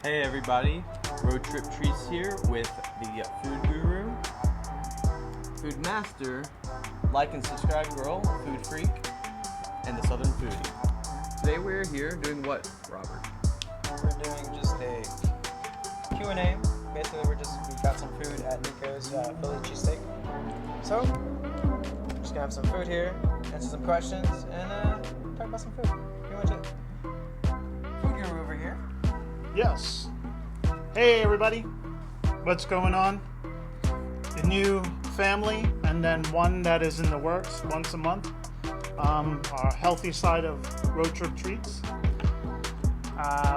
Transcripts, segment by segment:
Hey everybody, Road Trip Treats here with the Food Guru, Food Master, Like and Subscribe Girl, Food Freak, and the Southern Foodie. Today we're here doing what, Robert? We're doing just a Q&A. Basically, we got some food at Nico's Philly cheesesteak. So, we're just gonna have some food here, answer some questions, and talk about some food. Pretty much it. Food Guru over here. Yes. Hey everybody, what's going on? The new family, and then one that is in the works once a month. Our healthy side of Road Trip Treats.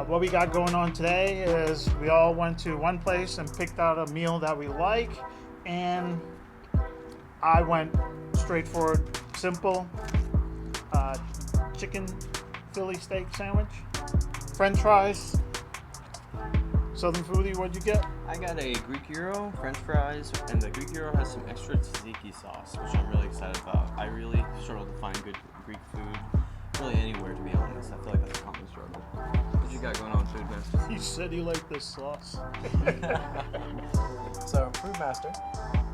What we got going on today is we all went to one place and picked out a meal that we like, and I went straightforward, simple, chicken Philly steak sandwich, French fries. Southern Foodie, what'd you get? I got a Greek gyro, French fries, and the Greek gyro has some extra tzatziki sauce, which I'm really excited about. I really struggle to find good Greek food, really anywhere to be honest. I feel like that's a common struggle. What you got going on, Food Master? You said you liked this sauce. So, Food Master,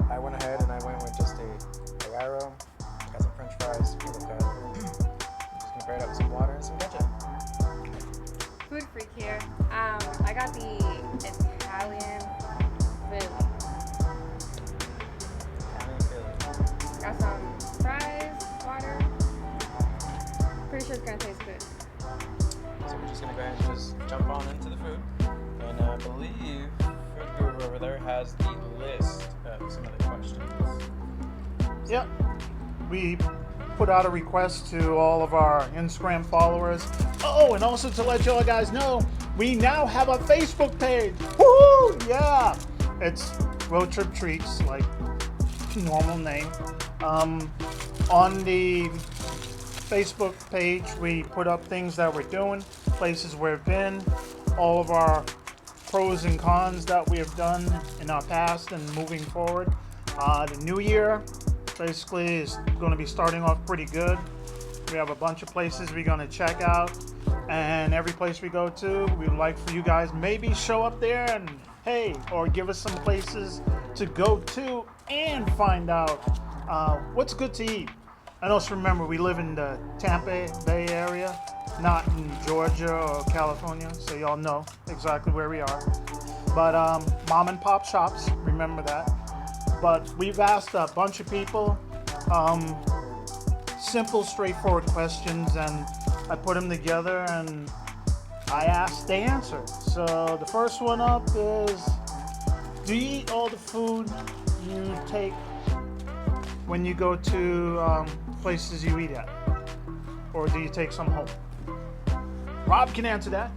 I went ahead and I went with just a gyro, got some French fries, a little cut. I'm just gonna pair it up with some water and some ketchup. Food Freak here. I got the Italian Philly. Got some fries, water. Pretty sure it's gonna taste good. So we're just gonna go ahead and just jump on into the food. And I believe Food Guru over there has the list of some of the questions. Yep. We put out a request to all of our Instagram followers. Oh, and also to let y'all guys know, we now have a Facebook page. Woo! Yeah. It's Road Trip Treats, like normal name. On the Facebook page, we put up things that we're doing, places we've been, all of our pros and cons that we have done in our past and moving forward. The new year basically is going to be starting off pretty good. We have a bunch of places we're going to check out, and every place we go to, we'd like for you guys maybe show up there and hey, or give us some places to go to and find out what's good to eat. And also remember, we live in the Tampa Bay area, not in Georgia or California, so y'all know exactly where we are. But mom and pop shops, remember that. But we've asked a bunch of people simple, straightforward questions, and I put them together and I asked, they answered. So the first one up is, do you eat all the food you take when you go to places you eat at? Or do you take some home? Rob can answer that.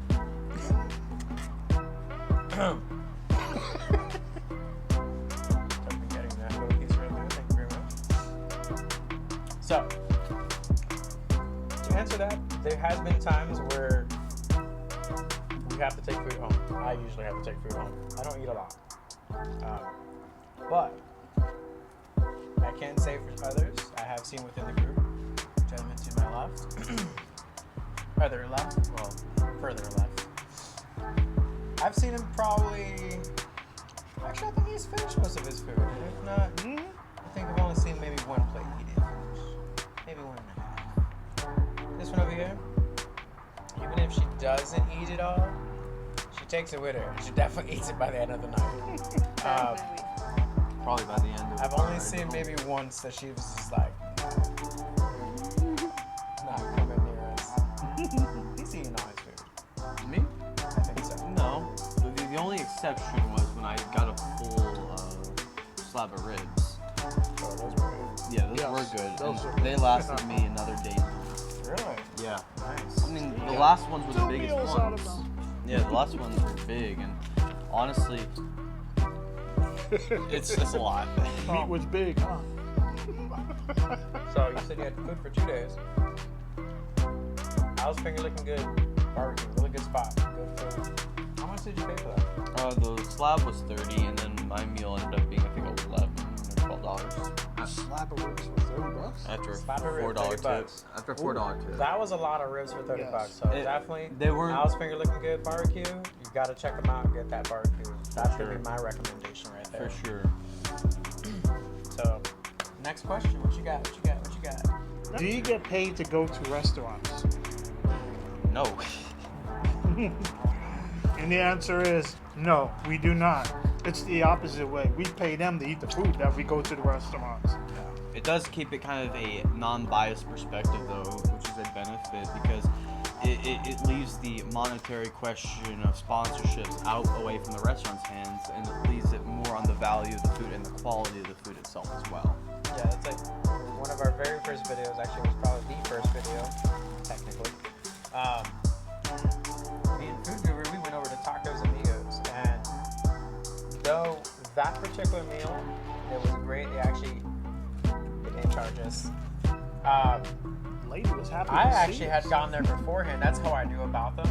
So, to answer that, there has been times where we have to take food home. I usually have to take food home. I don't eat a lot. But I can say for others, I have seen within the group, gentlemen to my left, further left, I've seen him probably, actually I think he's finished most of his food. And if not, I think I've only seen maybe one plate he did finish. Maybe 1.5. This one over here, even if she doesn't eat it all, she takes it with her. She definitely eats it by the end of the night. Probably by the end of I've only seen maybe once that she was just like, not coming near us. He's eating all his food. Me? I think so. No. The only exception was when I got a full slab of ribs. Oh, those were good. Yeah, those Yes, were good. those And were they good. lasted me another day. Really? Yeah. Nice. I mean, the last ones were the Two biggest meals out ones. of them. Yeah, the last ones were big, and honestly, it's a lot. Meat was big, huh? So you said you had food for 2 days. How's finger looking good? Barbecue, really good spot. Good food. How much did you pay for that? The slab was $30, and then my meal ended up being I think $11 or $12. A slab of ribs for $30. After a Slap a rib, $4 $30 tip. bucks. After a $4 tip. That was a lot of ribs for 30 Yes. bucks. So It- definitely, they weren't- Al's Finger Looking Good barbecue. You gotta check them out and get that barbecue. That's sure. gonna be my recommendation right there. For sure. So, next question. What you got? What you got? What you got? Do you get paid to go to restaurants? No. And the answer is no, we do not. It's the opposite way. We pay them to eat the food that we go to the restaurants. It does keep it kind of a non-biased perspective, though, which is a benefit because it leaves the monetary question of sponsorships out away from the restaurant's hands, and it leaves it more on the value of the food and the quality of the food itself as well. Yeah, it's like one of our very first videos. Actually, it was probably the first video, technically. Me and Food Guru, we went over to Tacos Amigos, and though that particular meal, it was great. They didn't charge us. Lady was happy. I to see actually had us. gone there beforehand. That's how I knew about them.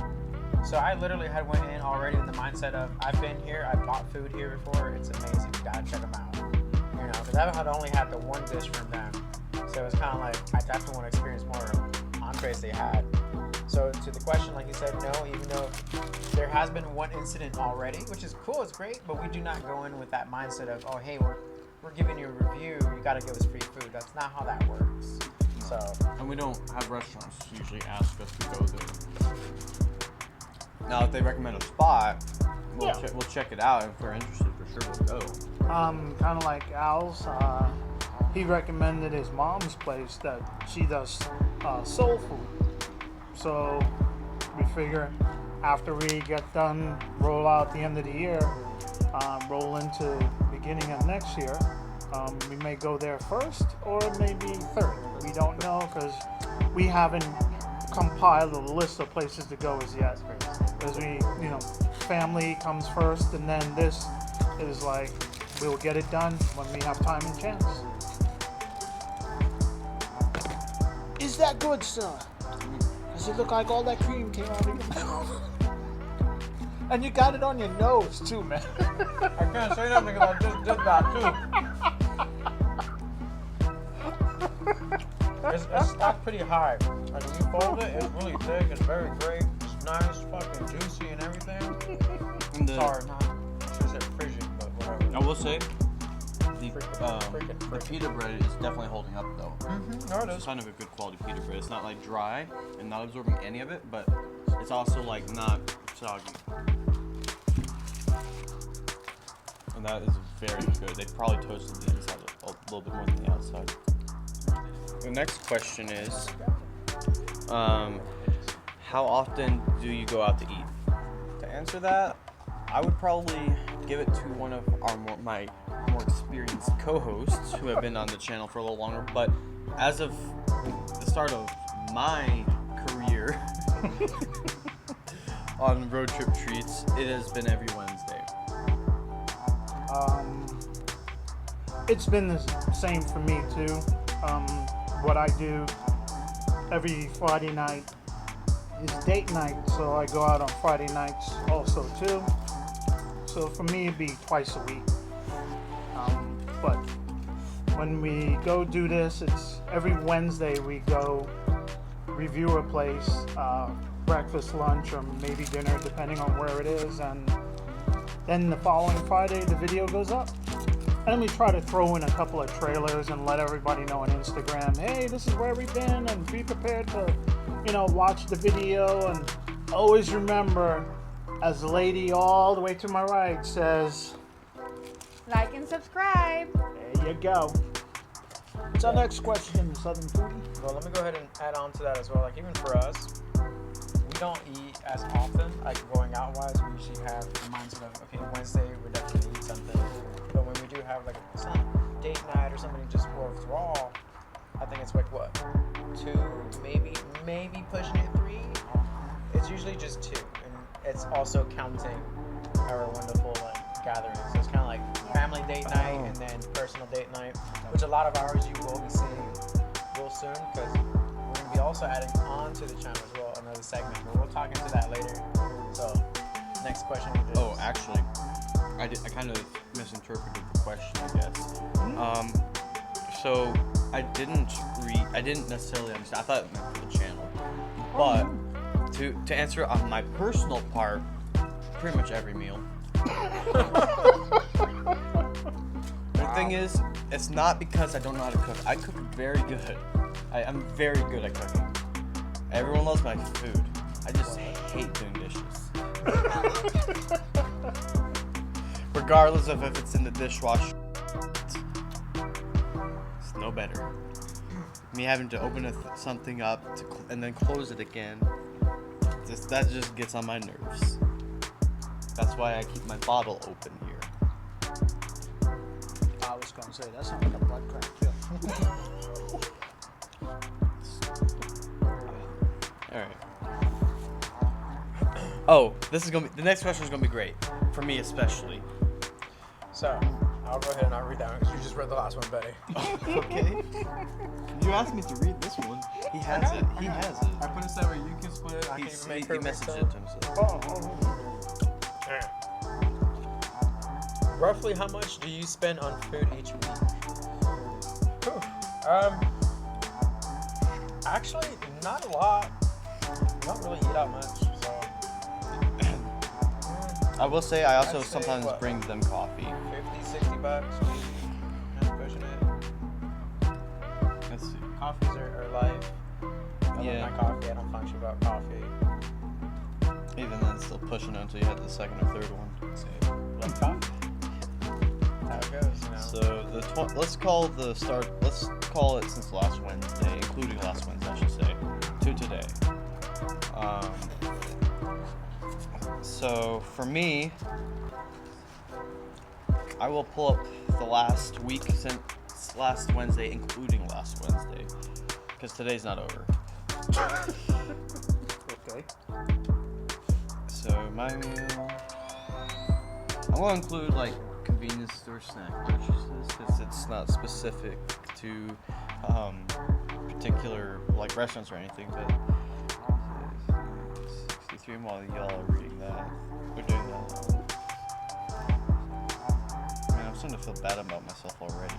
So I literally had went in already in the mindset of I've been here, I've bought food here before. It's amazing. You gotta check them out. You know, because I had only had the one dish from them, so it was kind of like I definitely want to experience more entrees they had. So to the question, like you said, no. Even though there has been one incident already, which is cool, it's great, but we do not go in with that mindset of oh hey we're giving you a review, you gotta give us free food. That's not how that works. So. And we don't have restaurants usually ask us to go there. Now, if they recommend a spot, we'll check it out. If we're interested, for sure we'll go. Kind of like Al's. He recommended his mom's place that she does soul food. So we figure after we get done, roll out the end of the year, roll into beginning of next year, we may go there first or maybe third. We don't know because we haven't compiled a list of places to go as yet. Because family comes first, and then this is like we'll get it done when we have time and chance. Is that good, sir? Does it look like all that cream came out of your mouth? And you got it on your nose too, man. I can't say nothing because I just did that too. It's stacked pretty high. Like when you fold it, it's really thick and very great. It's nice, fucking juicy and everything. And Sorry, not. I should have said frigid, but whatever. I will say, the Freaking. pita bread is definitely holding up, though. No, it It's is. kind of a good quality pita bread. It's not like dry and not absorbing any of it, but it's also like not soggy. And that is very good. They probably toasted the inside a little bit more than the outside. The next question is, how often do you go out to eat? To answer that, I would probably give it to one of my more experienced co-hosts who have been on the channel for a little longer. But as of the start of my career on Road Trip Treats, it has been every Wednesday. It's been the same for me too. What I do every Friday night is date night, so I go out on Friday nights also too. So for me, it'd be twice a week. But when we go do this, it's every Wednesday we go review a place, breakfast, lunch, or maybe dinner, depending on where it is, and then the following Friday the video goes up. And then we try to throw in a couple of trailers and let everybody know on Instagram, hey, this is where we've been, and be prepared to, watch the video. And always remember, as the lady all the way to my right says, Like and subscribe. there you go. What's our next question, Southern Foodie? Well, let me go ahead and add on to that as well. Like even for us, we don't eat as often. Like going out wise, we usually have the mindset of okay, Wednesday we're definitely gonna eat something. But when we do have like some date night or something just for withdrawal, I think it's like what, 2, maybe pushing it 3. It's usually just 2, and it's also counting our wonderful gatherings. So it's kind of like family date night and then personal date night, which a lot of ours you will be seeing real soon because we're going to be also adding on to the channel as well another segment, but we'll talk into that later. So next question is Oh, actually, I kind of misinterpreted the question, I guess. So I didn't necessarily understand. I thought it meant for the channel, but to answer it on my personal part, pretty much every meal. The thing is, it's not because I don't know how to cook. I cook very good. I'm very good at cooking. Everyone loves my food. I just hate doing dishes. Regardless of if it's in the dishwasher, it's no better. Me having to open something up and then close it again, that just gets on my nerves. That's why I keep my bottle open here. I was gonna say that sounds like a blood crack. All right. Oh, the next question is gonna be great for me especially. So, I'll go ahead and I'll read that one because you just read the last one, Betty. Okay. You asked me to read this one. He has it. He has it. I put it that way you can split it. I He can even make her messaged it to himself. Alright. Roughly how much do you spend on food each week? Whew. Actually, not a lot. I don't really eat out much, so. I will say I also I'd say sometimes what? bring them coffee. 50, $60, maybe. Kind of pushing it. Let's see. Coffees are life. I Yeah. love my coffee. I don't function without coffee. Even then, still pushing it until you had the second or third one. So, love coffee. How it goes, you know. So let's call it since last Wednesday, including last Wednesday, I should say, to today. So for me, I will pull up the last week since last Wednesday, including last Wednesday, because today's not over. Okay. So my meal, I'm gonna include like convenience store snack purchases because it's not specific to particular like restaurants or anything, but 63 while y'all are reading that, we're doing that. Man, I'm starting to feel bad about myself already.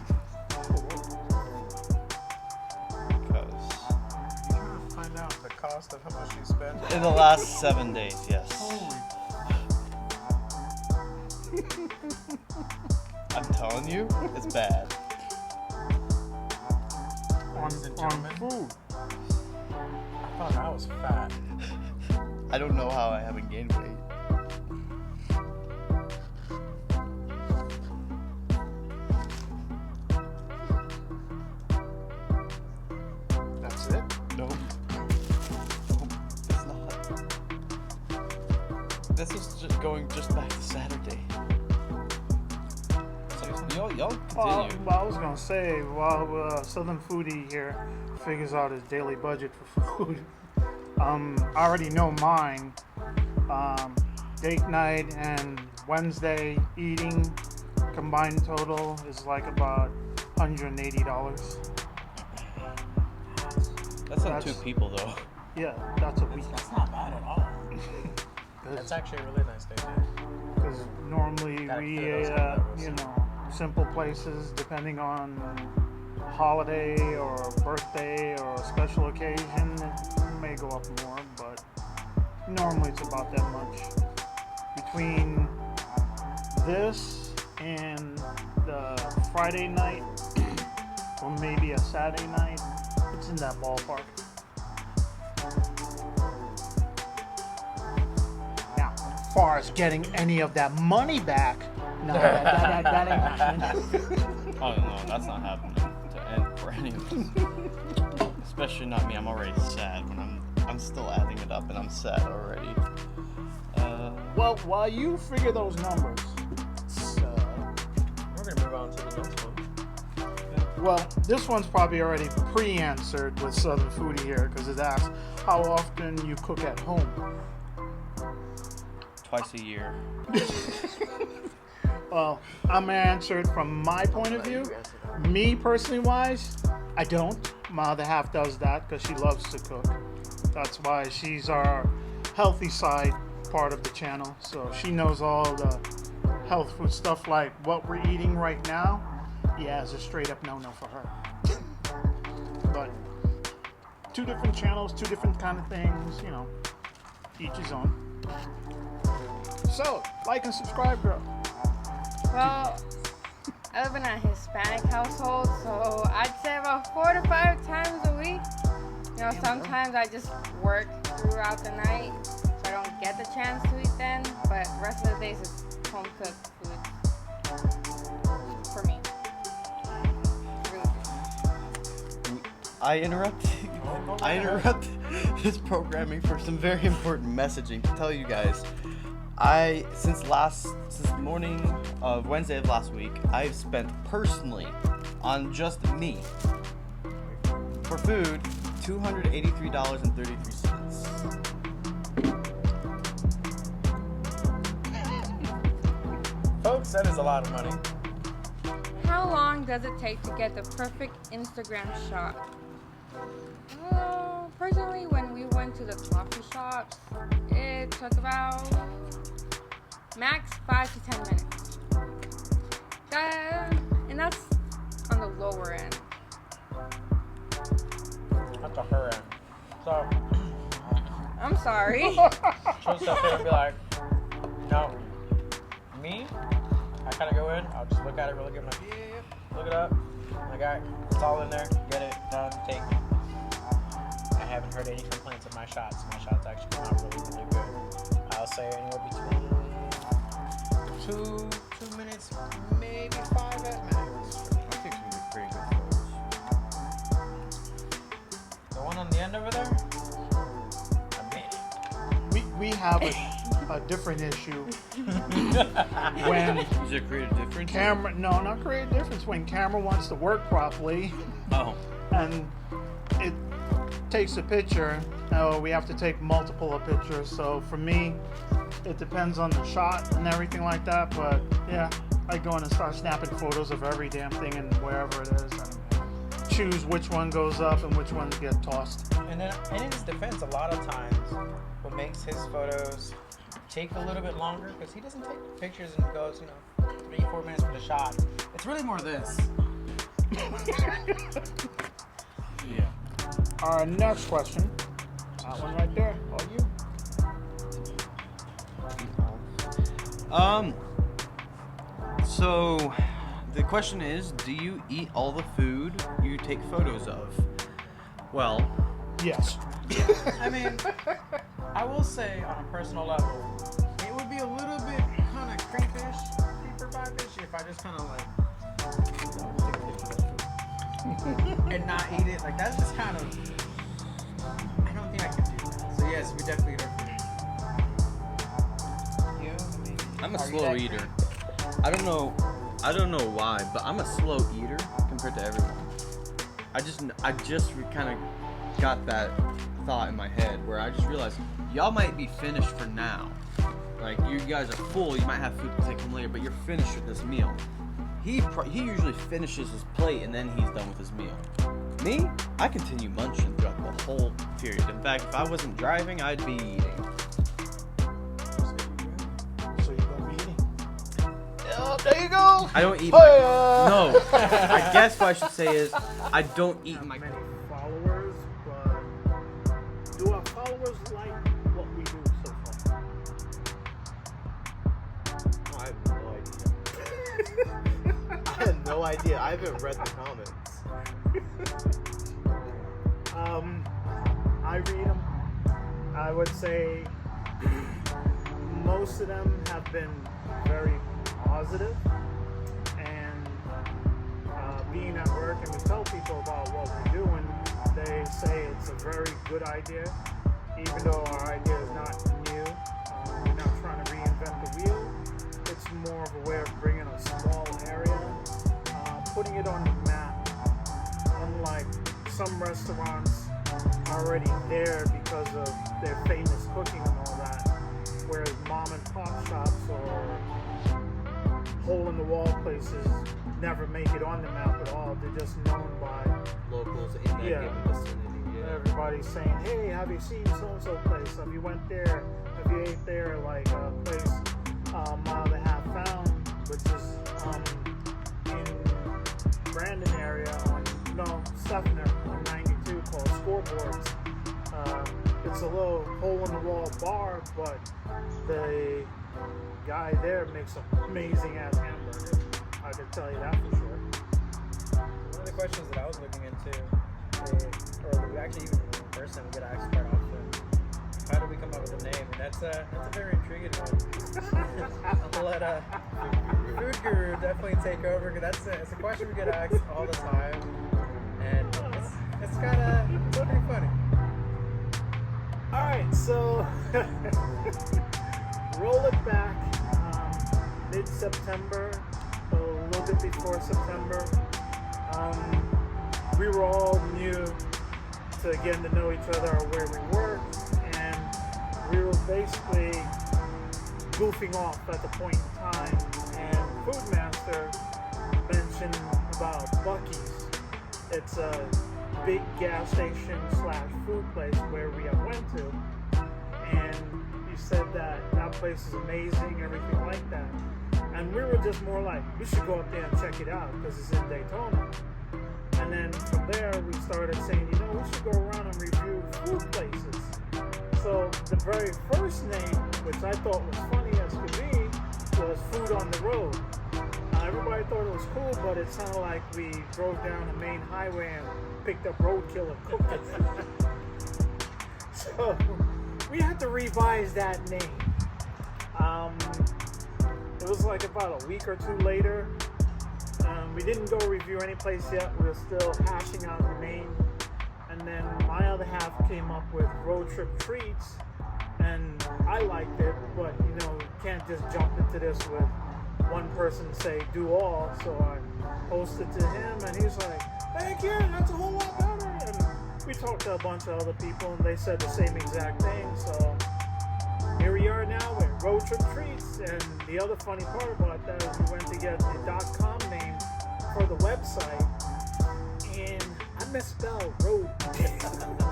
Because You trying to find out the cost of how much you spend? in the last 7 days, yes. I'm telling you, it's bad. Ladies and On gentlemen. food. I thought I was fat. I don't know how I haven't gained weight. That's it. Nope. Nope, it's not. This is just going just back to Saturday. So, y'all continue. Well, I was gonna say while Southern Foodie here figures out his daily budget for food, I already know mine. Date night and Wednesday eating combined total is like about $180. That's on that's- 2 people though. Yeah, that's a week. That's not bad at all. That's actually a really nice day, man. Because normally Gotta we, clear those leftovers. you know, simple places depending on holiday or birthday or a special occasion, it may go up more, but normally it's about that much. Between this and the Friday night, or maybe a Saturday night, it's in that ballpark. Now, as far as getting any of that money back, no, that ain't happening. Oh no, that's not happening to end for any of us. Especially not me. I'm already sad when I'm still adding it up and I'm sad already. Well, while you figure those numbers, We're gonna move on to the next one. well, this one's probably already pre-answered with Southern Foodie here because it asks how often you cook at home. Twice a year. Well, I'm gonna answer it from my point of view. Me personally wise, I don't. My other half does that because she loves to cook. That's why she's our healthy side part of the channel. So she knows all the health food stuff like what we're eating right now. yeah, it's a straight up no-no for her. But 2 different channels, 2 different kind of things, you know, each his own. So, like and subscribe, girl. Well, I live in a Hispanic household, so I'd say about 4 to 5 times a week. You know, sometimes I just work throughout the night, so I don't get the chance to eat then. But the rest of the days is home cooked food for me. Really good. I interrupt this programming for some very important messaging to tell you guys. Since the morning of Wednesday of last week, I've spent personally on just me for food $283.33. Folks, that is a lot of money. How long does it take to get the perfect Instagram shot? Personally, when we went to the coffee shops, it took about max 5 to 10 minutes. And that's on the lower end. That's a her end. So, I'm sorry. she'll step in and be like, no. Me? I kind of go in, I'll just look at it really good. I'm like, yeah, look it up. Like, alright, it's all in there. Get it done, take it. I haven't heard any complaints of my shots. My shots actually come out really, really good. I'll say anywhere between 2 minutes, maybe 5 at max. I think we did pretty good photos. The one on the end over there? I made it. We have a different issue when Is it create a difference? camera, no, not create a difference, when camera wants to work properly Oh. and it takes a picture. No, we have to take multiple of pictures. So for me, it depends on the shot and everything like that. But yeah, I go in and start snapping photos of every damn thing and wherever it is, and choose which one goes up and which ones get tossed. And then, in his defense, a lot of times, what makes his photos take a little bit longer, because he doesn't take pictures and goes, 3-4 minutes for the shot. It's really more this. Yeah. Our next question, that one right there, all you. So the question is, do you eat all the food you take photos of? Well, Yes. I mean, I will say on a personal level, it would be a little bit kind of creepish, creeper vibe-ish if I just kind of like, take a picture of food and not eat it. Like, that's just kind of, I don't think I can do that. So yes, we definitely eat our food. You? I'm a Are you slow that eater. creepy? I don't know why, but I'm a slow eater compared to everyone. I just kind of got that thought in my head where I just realized y'all might be finished for now. Like, you guys are full, you might have food to take home later, but you're finished with this meal. He usually finishes his plate and then he's done with his meal. Me, I continue munching throughout the whole period. In fact, if I wasn't driving, I'd be eating. So you're gonna be eating. Oh, there you go. I don't eat Hiya! No. I guess what I should say is I don't eat my Many followers, but do our followers like what we do so far? I have no idea. I have no idea. I haven't read the comments. I read them. I would say most of them have been very positive, and being at work and we tell people about what we're doing, they say it's a very good idea, even though our idea is not new. We're not trying to reinvent the wheel. It's more of a way of bringing a small area, putting it on the map, unlike some restaurants already there because of their famous cooking and all that, whereas mom and pop shops or hole in the wall places never make it on the map at all. They're just known by Locals in that Yeah. given vicinity. Yeah. everybody saying, hey, have you seen so-and-so place? Have you went there? Have you ate there? Like a place Mile and a Half Found, which is in Brandon area on Sefner on 92 called Scoreboards. It's a little hole in the wall bar, but the guy there makes some amazing ass hamburgers. I can tell you that for sure. One of the questions that I was looking into, or we actually even in person we get asked quite often, how do we come up with a name? And that's a very intriguing one. I'll let Food Guru definitely take over, because it's a question we get asked all the time, and it's pretty funny. All right, so roll it back mid-September, a little bit before September. We were all new to getting to know each other or where we worked, and we were basically goofing off at the point in time, and Foodmaster mentioned about Buc-ee's. It's a big gas station / food place where we have went to, and he said that place is amazing, everything like that. And we were just more like, we should go up there and check it out because it's in Daytona. And then from there, we started saying, you know, we should go around and review food places. So the very first name, which I thought was funny as could be, was Food on the Road. Everybody thought it was cool, but it sounded like we drove down a main highway and picked up roadkill and cooked it. So we had to revise that name. It was like about a week or two later. We didn't go review any place yet. We were still hashing out the name. And then my other half came up with Road Trip Treats. And I liked it, but you know, you can't just jump into this with one person say do all. So I posted to him and he's like, heck yeah, that's a whole lot better. And we talked to a bunch of other people and they said the same exact thing. So here we are now with Road Trip Treats. And the other funny part about that is we went to get the .com name for the website and I misspelled road.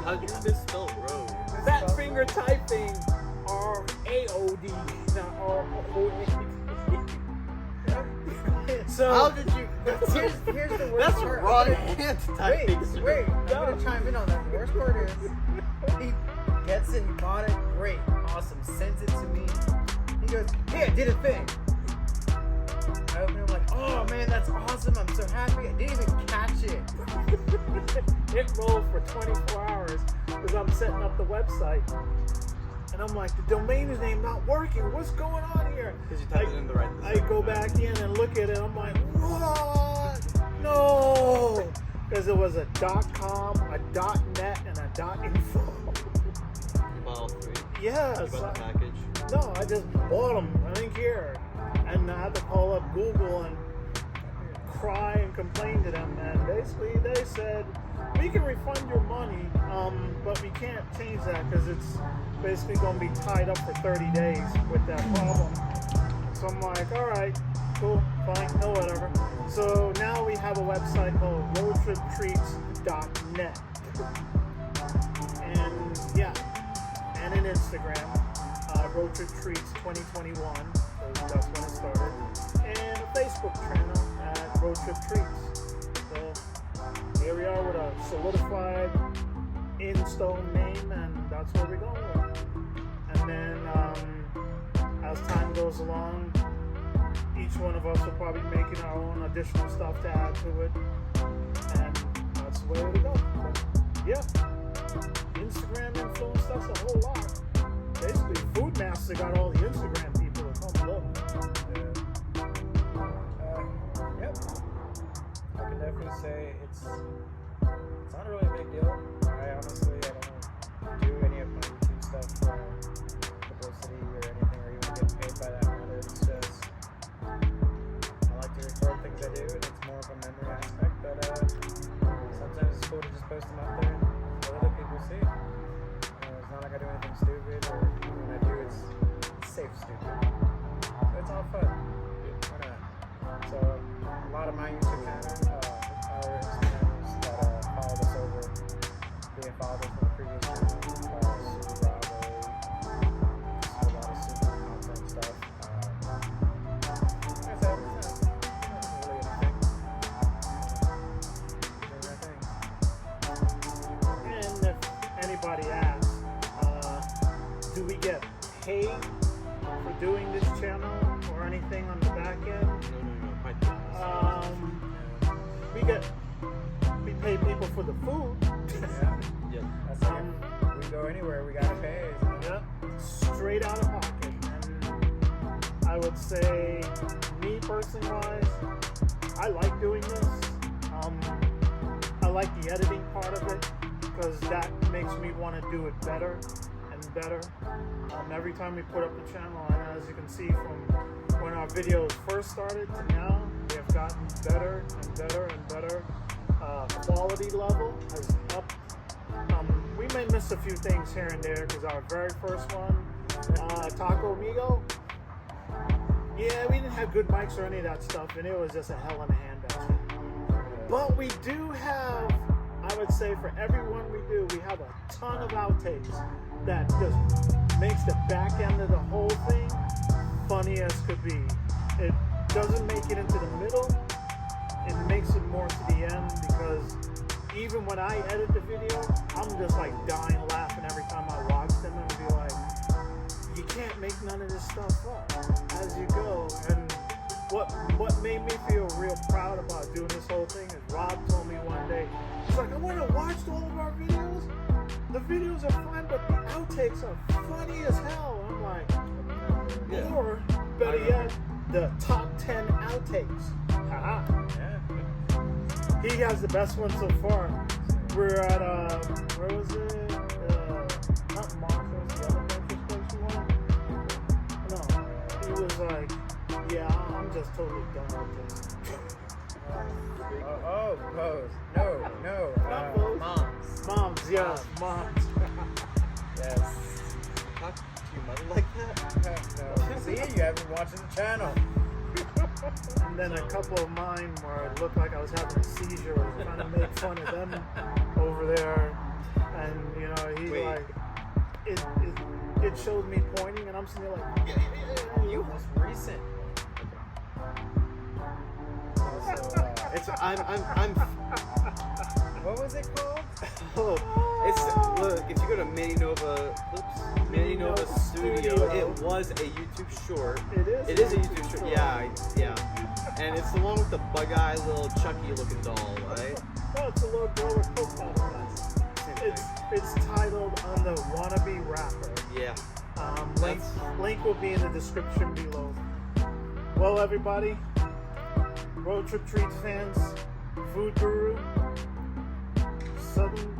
How do you misspell road? Fat finger typing R-A-O-D, not R-O-A-D. So How did you? Here's the worst That's part. wrong hand typing. Wait, I'm gonna chime in on that. The worst part is he gets it, he bought it, great, awesome, sends it to me. He goes, hey, I did a thing. I open it, I'm like, oh man, that's awesome, I'm so happy. I didn't even catch it. It rolled for 24 hours because I'm setting up the website. And I'm like, the domain name not working. What's going on here? Because you typed it in the right. I go back in and look at it. I'm like, what? No! Because it was a .com, a .net, and a .info. You bought all three. Yes. You bought the package. No, I just bought them. I didn't care. And I had to call up Google and cry and complain to them. And basically they said, we can refund your money, but we can't change that because it's basically going to be tied up for 30 days with that problem. So I'm like, all right, cool, fine, no whatever. So now we have a website called roadtriptreats.net. And yeah, and an Instagram, Road Trip Treats 2021, so that's when it started. And a Facebook channel at Road Trip Treats. So here we are with a solidified in-stone name, and that's where we're going with. And then as time goes along, each one of us will probably be making our own additional stuff to add to it, and that's the way to go. But yeah, Instagram influenced us a whole lot. Basically, Foodmaster got all the Instagram people to come look. Yep. I can definitely say it's not really a big deal. I honestly, I don't do any of my YouTube stuff for publicity or anything, or even get paid by that matter. It's just I like to record things I do, and it's more of a memory aspect. But sometimes it's cool to just post them out there and let other people see. It's not like I do anything stupid, or when I do, it's safe stupid. So it's all fun. Why not? So a lot of my YouTube channel, our channels that followed us over, being followed us from the previous channel, Super Bravo, just a lot of super content stuff. Like I said, it's not really anything. paid for doing this channel or anything on the back end. No. Quite different. We pay people for the food. Yeah. Yeah. That's like if we go anywhere, we gotta pay. Yep, straight out of pocket. And I would say, me personally wise, I like doing this. I like the editing part of it because that makes me want to do it better and better. Every time we put up the channel, and as you can see from when our videos first started to now, they have gotten better and better and better. Quality level has upped. We may miss a few things here and there because our very first one, Taco Amigo, yeah, we didn't have good mics or any of that stuff, and it was just a hell of a handbasket. But we do have, I would say, for every one we do, we have a ton of outtakes that just makes the back end of the whole thing funny as could be. It doesn't make it into the middle. It makes it more to the end because even when I edit the video, I'm just like dying laughing every time I watch them and be like, you can't make none of this stuff up as you go. And what made me feel real proud about doing this whole thing is Rob told me one day, he's like, I want to watch all of our videos. The videos are fun, but the outtakes are funny as hell. I'm like, Yeah. or better yet, the top 10 outtakes. Haha. Yeah. He has the best one so far. We're at where was it? Not Montrose, the other Memphis place we went. No, he was like, yeah, I'm just totally done with this. Pose. No. Not Pose. Moms, yeah, moms. Yes. Talk to your mother like that? No. See, you haven't been watching the channel. And then a couple of mine where it looked like I was having a seizure. I was trying to make fun of them over there, and you know, he Wait. like it showed me pointing, and I'm sitting there like, yeah. You was recent. Also, It's I'm what was it called? it's look, if you go to Manny Nova Nova Studio, Studio. it was a YouTube short. It is. It is a YouTube short. Yeah. And it's the one with the bug-eye little Chucky looking doll, right? No, it's a little girl with football glasses. It's titled "On the Wannabe Rapper." Yeah. Link will be in the description below. Well, everybody, Road Trip Treats fans, Food Guru, Southern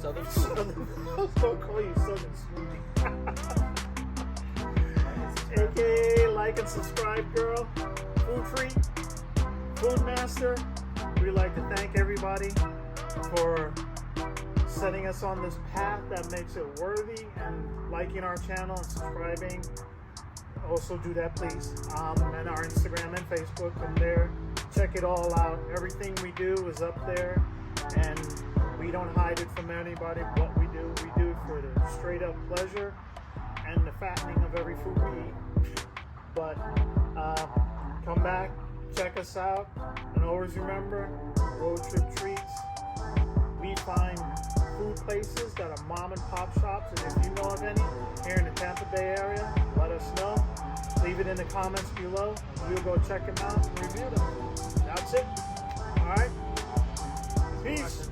Southern I was gonna call you Southern Smoothie. AKA like and subscribe girl, Food Freak, Food Master. We'd like to thank everybody for setting us on this path that makes it worthy, and liking our channel and subscribing. Also do that, please. And our Instagram and Facebook, and there, check it all out. Everything we do is up there, and we don't hide it from anybody. What we do it for the straight up pleasure and the fattening of every food we eat. But come back, check us out, and always remember, Road Trip Treats. We find food places that are mom and pop shops, and if you know of any here in the Tampa Bay area, let us know. Leave it in the comments below. We'll go check them out and review them. That's it. All right. Peace.